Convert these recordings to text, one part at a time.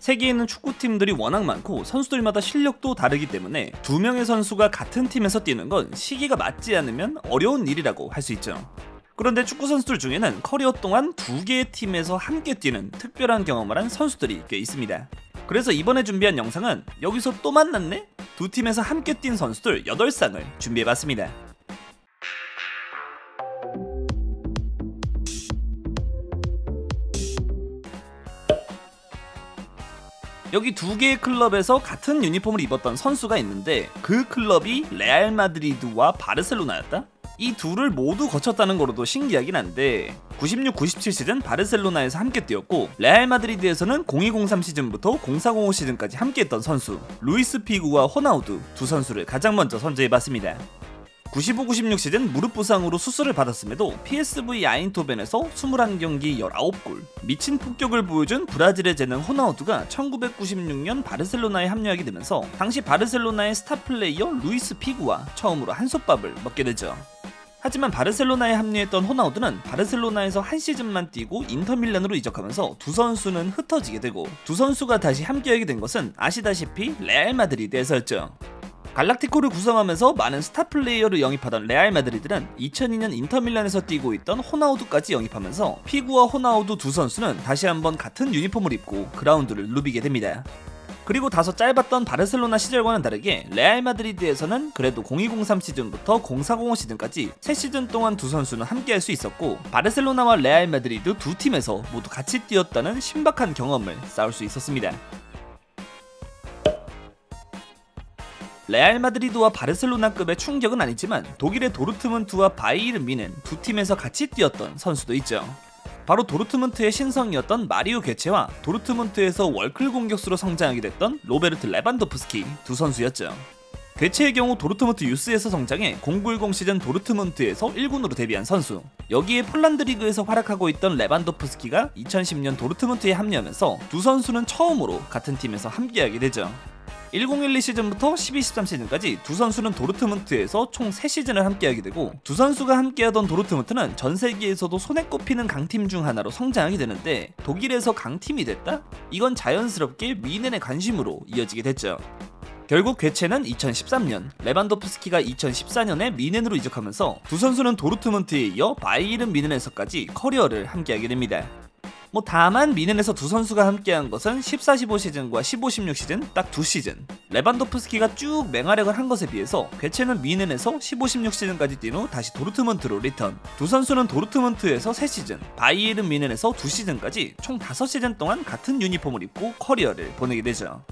세계에 있는 축구팀들이 워낙 많고 선수들마다 실력도 다르기 때문에 두 명의 선수가 같은 팀에서 뛰는 건 시기가 맞지 않으면 어려운 일이라고 할 수 있죠. 그런데 축구 선수들 중에는 커리어 동안 두 개의 팀에서 함께 뛰는 특별한 경험을 한 선수들이 꽤 있습니다. 그래서 이번에 준비한 영상은 여기서 또 만났네? 두 팀에서 함께 뛴 선수들 8쌍을 준비해봤습니다. 여기 두 개의 클럽에서 같은 유니폼을 입었던 선수가 있는데 그 클럽이 레알 마드리드와 바르셀로나였다? 이 둘을 모두 거쳤다는 거로도 신기하긴 한데 96-97 시즌 바르셀로나에서 함께 뛰었고 레알 마드리드에서는 02-03 시즌부터 04-05 시즌까지 함께했던 선수 루이스 피구와 호나우두 두 선수를 가장 먼저 선정해봤습니다. 95-96 시즌 무릎 부상으로 수술을 받았음에도 PSV 아인토벤에서 21경기 19골 미친 폭격을 보여준 브라질의 재능 호나우두가 1996년 바르셀로나에 합류하게 되면서 당시 바르셀로나의 스타 플레이어 루이스 피구와 처음으로 한솥밥을 먹게 되죠. 하지만 바르셀로나에 합류했던 호나우두는 바르셀로나에서 한 시즌만 뛰고 인터밀란으로 이적하면서 두 선수는 흩어지게 되고 두 선수가 다시 함께하게 된 것은 아시다시피 레알 마드리드에서였죠. 갈락티코를 구성하면서 많은 스타 플레이어를 영입하던 레알 마드리드는 2002년 인터밀란에서 뛰고 있던 호나우두까지 영입하면서 피구와 호나우두 두 선수는 다시 한번 같은 유니폼을 입고 그라운드를 누비게 됩니다. 그리고 다소 짧았던 바르셀로나 시절과는 다르게 레알 마드리드에서는 그래도 02-03 시즌부터 04-05 시즌까지 3시즌 동안 두 선수는 함께할 수 있었고 바르셀로나와 레알 마드리드 두 팀에서 모두 같이 뛰었다는 신박한 경험을 쌓을 수 있었습니다. 레알 마드리드와 바르셀로나급의 충격은 아니지만 독일의 도르트문트와 바이에른 뮌헨 두 팀에서 같이 뛰었던 선수도 있죠. 바로 도르트문트의 신성이었던 마리오 괴체와 도르트문트에서 월클 공격수로 성장하게 됐던 로베르트 레반도프스키 두 선수였죠. 괴체의 경우 도르트문트 유스에서 성장해 09-10 시즌 도르트문트에서 1군으로 데뷔한 선수. 여기에 폴란드 리그에서 활약하고 있던 레반도프스키가 2010년 도르트문트에 합류하면서 두 선수는 처음으로 같은 팀에서 함께하게 되죠. 1012 시즌부터 12-13 시즌까지 두 선수는 도르트문트에서 총 3시즌을 함께하게 되고 두 선수가 함께하던 도르트문트는 전 세계에서도 손에 꼽히는 강팀 중 하나로 성장하게 되는데 독일에서 강팀이 됐다? 이건 자연스럽게 뮌헨의 관심으로 이어지게 됐죠. 결국 괴체는 2013년, 레반도프스키가 2014년에 뮌헨으로 이적하면서 두 선수는 도르트문트에 이어 바이에른 뮌헨에서까지 커리어를 함께하게 됩니다. 다만 뮌헨에서 두 선수가 함께한 것은 14-15 시즌과 15-16 시즌 딱 2시즌. 레반도프스키가 쭉 맹활약을 한 것에 비해서 괴체는 뮌헨에서 15-16 시즌까지 뛴 후 다시 도르트문트로 리턴. 두 선수는 도르트문트에서 3시즌, 바이에른 뮌헨에서 2시즌까지 총 5시즌 동안 같은 유니폼을 입고 커리어를 보내게 되죠.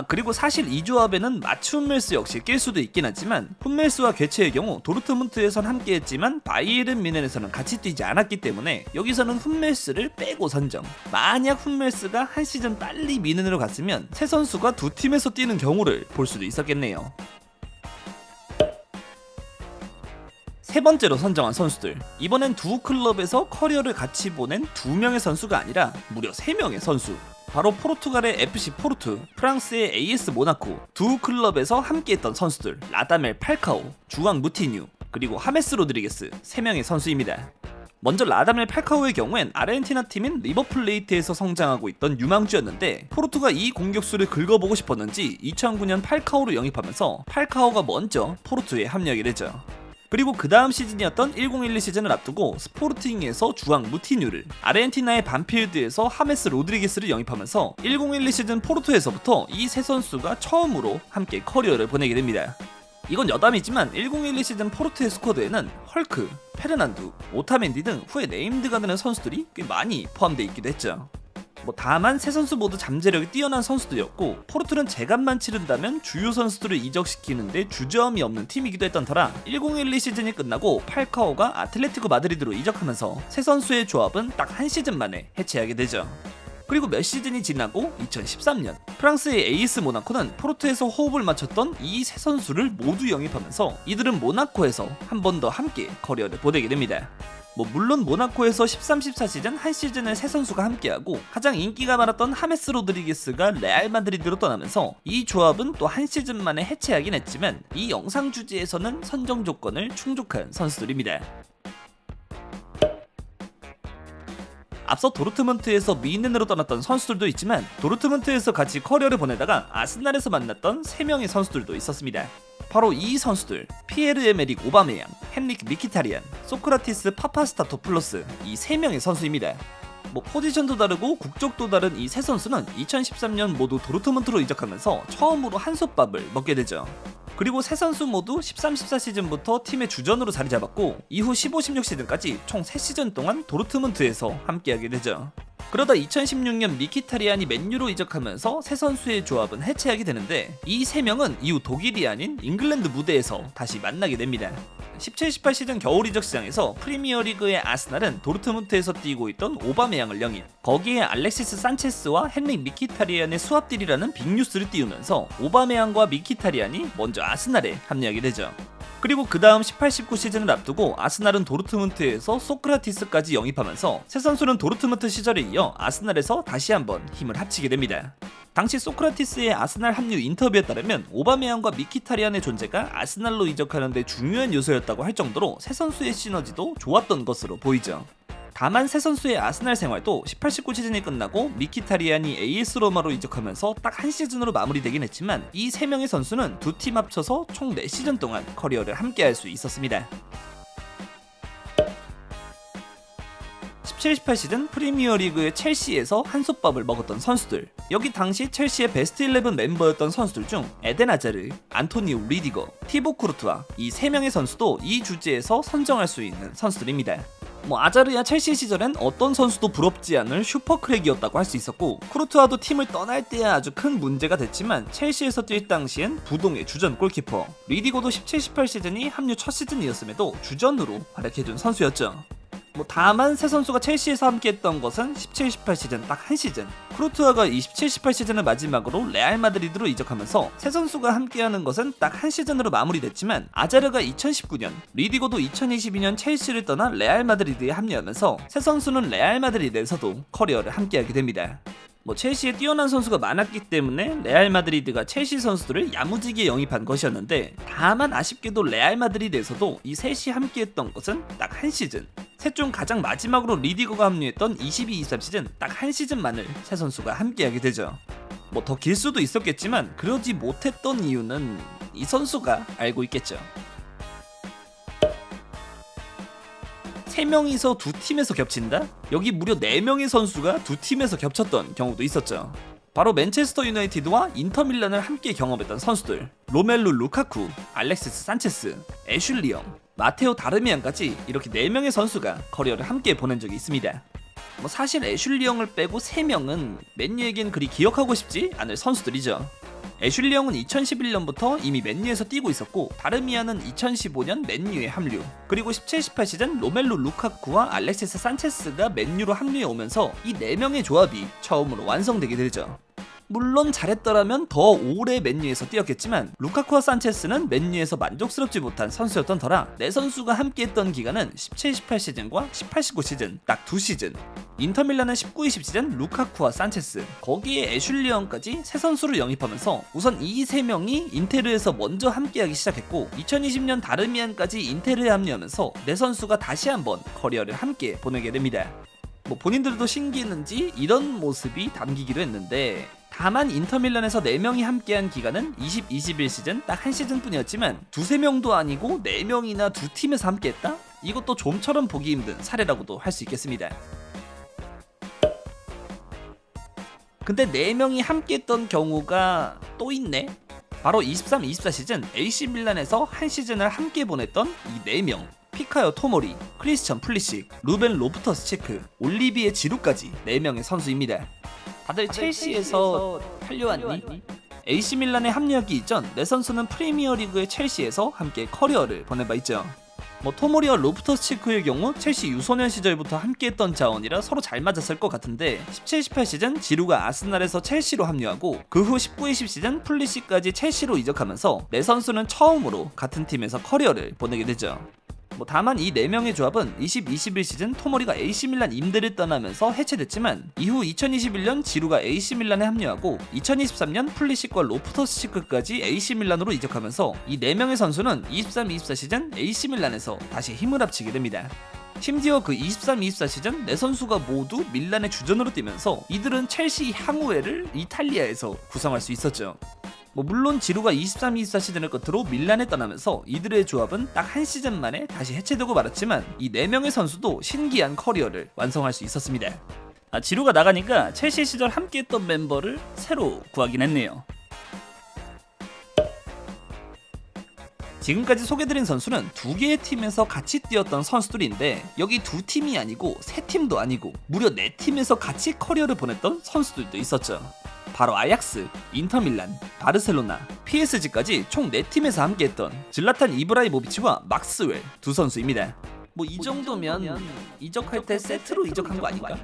그리고 사실 이 조합에는 마츠 훈멜스 역시 낄 수도 있긴 하지만 훈멜스와 괴체의 경우 도르트문트에선 함께했지만 바이에른 뮌헨에서는 같이 뛰지 않았기 때문에 여기서는 훈멜스를 빼고 선정. 만약 훈멜스가 한 시즌 빨리 뮌헨으로 갔으면 세 선수가 두 팀에서 뛰는 경우를 볼 수도 있었겠네요. 세 번째로 선정한 선수들. 이번엔 두 클럽에서 커리어를 같이 보낸 2명의 선수가 아니라 무려 3명의 선수. 바로 포르투갈의 FC 포르투, 프랑스의 AS 모나코 두 클럽에서 함께했던 선수들 라다멜 팔카오, 주앙 무티뉴, 그리고 하메스 로드리게스 3명의 선수입니다. 먼저 라다멜 팔카오의 경우엔 아르헨티나 팀인 리버플레이트에서 성장하고 있던 유망주였는데 포르투가 이 공격수를 긁어보고 싶었는지 2009년 팔카오를 영입하면서 팔카오가 먼저 포르투에 합류하게 되죠. 그리고 그 다음 시즌이었던 1012 시즌을 앞두고 스포르팅에서 주앙 무티뉴를, 아르헨티나의 반필드에서 하메스 로드리게스를 영입하면서 1012 시즌 포르투에서부터 이 세 선수가 처음으로 함께 커리어를 보내게 됩니다. 이건 여담이지만 1012 시즌 포르투의 스쿼드에는 헐크, 페르난두, 오타멘디 등 후에 네임드가 되는 선수들이 꽤 많이 포함되어 있기도 했죠. 다만 세 선수 모두 잠재력이 뛰어난 선수들이었고 포르투는 재간만 치른다면 주요 선수들을 이적시키는데 주저함이 없는 팀이기도 했던 터라 1012 시즌이 끝나고 팔카오가 아틀레티코 마드리드로 이적하면서 세 선수의 조합은 딱 한 시즌 만에 해체하게 되죠. 그리고 몇 시즌이 지나고 2013년 프랑스의 에이스 모나코는 포르투에서 호흡을 맞췄던 이 세 선수를 모두 영입하면서 이들은 모나코에서 한 번 더 함께 커리어를 보내게 됩니다. 물론 모나코에서 13-14 시즌 한 시즌을 세 선수가 함께하고 가장 인기가 많았던 하메스 로드리게스가 레알 마드리드로 떠나면서 이 조합은 또 한 시즌 만에 해체하긴 했지만 이 영상 주제에서는 선정 조건을 충족한 선수들입니다. 앞서 도르트문트에서 미넨으로 떠났던 선수들도 있지만 도르트문트에서 같이 커리어를 보내다가 아스날에서 만났던 3명의 선수들도 있었습니다. 바로 이 선수들, 피에르-에메릭 오바메양, 헨릭 미키타리안, 소크라티스 파파스타토플로스, 이 3명의 선수입니다. 포지션도 다르고 국적도 다른 이 세 선수는 2013년 모두 도르트문트로 이적하면서 처음으로 한솥밥을 먹게 되죠. 그리고 세 선수 모두 13-14 시즌부터 팀의 주전으로 자리 잡았고 이후 15-16 시즌까지 총 3시즌 동안 도르트문트에서 함께하게 되죠. 그러다 2016년 미키타리안이 맨유로 이적하면서 세 선수의 조합은 해체하게 되는데 이 3명은 이후 독일이 아닌 잉글랜드 무대에서 다시 만나게 됩니다. 17-18 시즌 겨울 이적 시장에서 프리미어리그의 아스날은 도르트문트에서 뛰고 있던 오바메양을 영입, 거기에 알렉시스 산체스와 헨릭 미키타리안의 수합딜이라는 빅뉴스를 띄우면서 오바메양과 미키타리안이 먼저 아스날에 합류하게 되죠. 그리고 그 다음 18-19 시즌을 앞두고 아스날은 도르트문트에서 소크라티스까지 영입하면서 세 선수는 도르트문트 시절에 이어 아스날에서 다시 한번 힘을 합치게 됩니다. 당시 소크라티스의 아스날 합류 인터뷰에 따르면 오바메양과 미키타리안의 존재가 아스날로 이적하는 데 중요한 요소였다고 할 정도로 세 선수의 시너지도 좋았던 것으로 보이죠. 다만 세 선수의 아스날 생활도 18-19 시즌이 끝나고 미키타리안이 AS 로마로 이적하면서 딱 한 시즌으로 마무리되긴 했지만 이 3명의 선수는 두 팀 합쳐서 총 4시즌 동안 커리어를 함께할 수 있었습니다. 17-18 시즌 프리미어리그의 첼시에서 한솥밥을 먹었던 선수들, 여기 당시 첼시의 베스트 11 멤버였던 선수들 중 에덴 아자르, 안토니오 리디거, 티보 쿠르투아, 이 3명의 선수도 이 주제에서 선정할 수 있는 선수들입니다. 아자르야 첼시 시절엔 어떤 선수도 부럽지 않을 슈퍼크랙이었다고 할 수 있었고 쿠르투아도 팀을 떠날 때야 아주 큰 문제가 됐지만 첼시에서 뛸 당시엔 부동의 주전 골키퍼, 리디고도 17-18 시즌이 합류 첫 시즌이었음에도 주전으로 활약해준 선수였죠. 다만 세 선수가 첼시에서 함께했던 것은 17-18 시즌 딱 한 시즌, 쿠르투아가 이 17-18 시즌을 마지막으로 레알 마드리드로 이적하면서 세 선수가 함께하는 것은 딱 한 시즌으로 마무리됐지만 아자르가 2019년, 리디고도 2022년 첼시를 떠나 레알 마드리드에 합류하면서 세 선수는 레알 마드리드에서도 커리어를 함께하게 됩니다. 첼시에 뛰어난 선수가 많았기 때문에 레알 마드리드가 첼시 선수들을 야무지게 영입한 것이었는데 다만 아쉽게도 레알 마드리드에서도 이 셋이 함께했던 것은 딱 한 시즌, 셋 중 가장 마지막으로 리디거가 합류했던 22-23 시즌 딱 한 시즌만을 세 선수가 함께하게 되죠. 더 길 수도 있었겠지만 그러지 못했던 이유는 이 선수가 알고 있겠죠. 3명이서 두 팀에서 겹친다? 여기 무려 4명의 선수가 두 팀에서 겹쳤던 경우도 있었죠. 바로 맨체스터 유나이티드와 인터밀란을 함께 경험했던 선수들, 로멜루 루카쿠, 알렉시스 산체스, 애슐리 영, 마테오 다르미안까지 이렇게 4명의 선수가 커리어를 함께 보낸 적이 있습니다. 사실 애슐리 영을 빼고 3명은 맨유에겐 그리 기억하고 싶지 않을 선수들이죠. 애슐리 영은 2011년부터 이미 맨유에서 뛰고 있었고 다르미안은 2015년 맨유에 합류, 그리고 17-18 시즌 로멜루 루카쿠와 알렉시스 산체스가 맨유로 합류해 오면서 이 4명의 조합이 처음으로 완성되게 되죠. 물론 잘했더라면 더 오래 맨유에서 뛰었겠지만 루카쿠와 산체스는 맨유에서 만족스럽지 못한 선수였던 터라 네 선수가 함께했던 기간은 17-18 시즌과 18-19 시즌 딱 2시즌, 인터밀란은 19-20 시즌 루카쿠와 산체스, 거기에 애슐리 영까지 세 선수를 영입하면서 우선 이 3명이 인테르에서 먼저 함께하기 시작했고 2020년 다르미안까지 인테르에 합류하면서 네 선수가 다시 한번 커리어를 함께 보내게 됩니다. 본인들도 신기했는지 이런 모습이 담기기도 했는데 다만 인터밀란에서 4명이 함께한 기간은 20-21 시즌 딱 한 시즌뿐이었지만 두세 명도 아니고 4명이나 두 팀에서 함께했다? 이것도 좀처럼 보기 힘든 사례라고도 할 수 있겠습니다. 근데 4명이 함께했던 경우가 또 있네? 바로 23-24 시즌 AC 밀란에서 한 시즌을 함께 보냈던 이 4명, 피카요 토모리, 크리스천 플리식, 루벤 로프터스 체크, 올리비에 지루까지 4명의 선수입니다. 다들 첼시에서 팔려왔니? AC 밀란에 합류하기 이전 네 선수는 프리미어리그의 첼시에서 함께 커리어를 보내봐 있죠. 토모리와 로프터스 체크의 경우 첼시 유소년 시절부터 함께했던 자원이라 서로 잘 맞았을 것 같은데 17-18 시즌 지루가 아스날에서 첼시로 합류하고 그 후 19-20 시즌 플리시까지 첼시로 이적하면서 네 선수는 처음으로 같은 팀에서 커리어를 보내게 되죠. 다만 이 4명의 조합은 20-21 시즌 토모리가 AC밀란 임대를 떠나면서 해체됐지만 이후 2021년 지루가 AC밀란에 합류하고 2023년 플리식과 로프터스치크까지 AC밀란으로 이적하면서 이 4명의 선수는 23-24 시즌 AC밀란에서 다시 힘을 합치게 됩니다. 심지어 그 23-24 시즌 4선수가 모두 밀란의 주전으로 뛰면서 이들은 첼시 향후회를 이탈리아에서 구성할 수 있었죠. 물론 지루가 23-24 시즌을 끝으로 밀란에 떠나면서 이들의 조합은 딱 한 시즌 만에 다시 해체되고 말았지만 이 4명의 선수도 신기한 커리어를 완성할 수 있었습니다. 지루가 나가니까 첼시 시절 함께했던 멤버를 새로 구하긴 했네요. 지금까지 소개드린 선수는 2개의 팀에서 같이 뛰었던 선수들인데 여기 2팀이 아니고 3팀도 아니고 무려 4팀에서 같이 커리어를 보냈던 선수들도 있었죠. 바로 아약스, 인터밀란, 바르셀로나, PSG까지 총 4팀에서 함께했던 질라탄 이브라이모비치와 막스웰 두 선수입니다. 이 정도면 이적할 때 세트로 이적한 거 아닌가?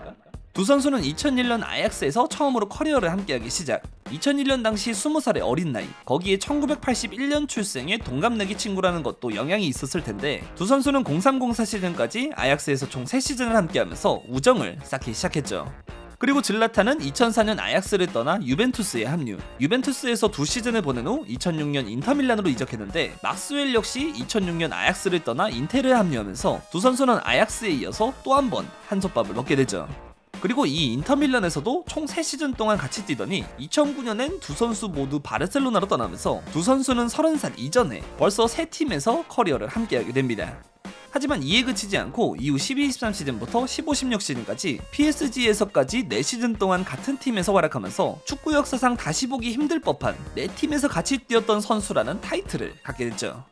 두 선수는 2001년 아약스에서 처음으로 커리어를 함께하기 시작. 2001년 당시 20살의 어린 나이, 거기에 1981년 출생의 동갑내기 친구라는 것도 영향이 있었을 텐데 두 선수는 03-04 시즌까지 아약스에서 총 3시즌을 함께하면서 우정을 쌓기 시작했죠. 그리고 질라탄은 2004년 아약스를 떠나 유벤투스에 합류. 유벤투스에서 2시즌을 보낸 후 2006년 인터밀란으로 이적했는데 막스웰 역시 2006년 아약스를 떠나 인테르에 합류하면서 두 선수는 아약스에 이어서 또 한 번 한솥밥을 먹게 되죠. 그리고 이 인터밀란에서도 총 3시즌 동안 같이 뛰더니 2009년엔 두 선수 모두 바르셀로나로 떠나면서 두 선수는 30살 이전에 벌써 3팀에서 커리어를 함께하게 됩니다. 하지만 이에 그치지 않고 이후 12-13 시즌부터 15-16 시즌까지 PSG에서까지 4시즌 동안 같은 팀에서 활약하면서 축구 역사상 다시 보기 힘들 법한 4팀에서 같이 뛰었던 선수라는 타이틀을 갖게 됐죠.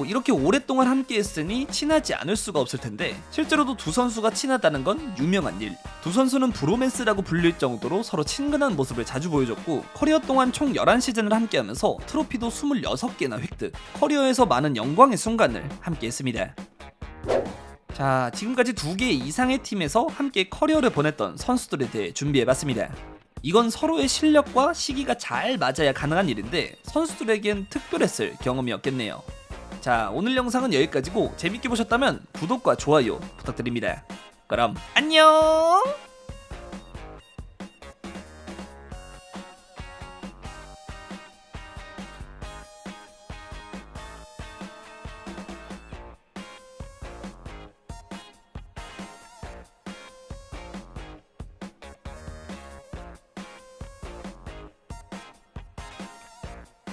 이렇게 오랫동안 함께 했으니 친하지 않을 수가 없을 텐데 실제로도 두 선수가 친하다는 건 유명한 일. 두 선수는 브로맨스라고 불릴 정도로 서로 친근한 모습을 자주 보여줬고 커리어 동안 총 11시즌을 함께하면서 트로피도 26개나 획득, 커리어에서 많은 영광의 순간을 함께 했습니다. 자, 지금까지 2개 이상의 팀에서 함께 커리어를 보냈던 선수들에 대해 준비해봤습니다. 이건 서로의 실력과 시기가 잘 맞아야 가능한 일인데 선수들에겐 특별했을 경험이었겠네요. 자, 오늘 영상은 여기까지고 재밌게 보셨다면 구독과 좋아요 부탁드립니다. 그럼 안녕!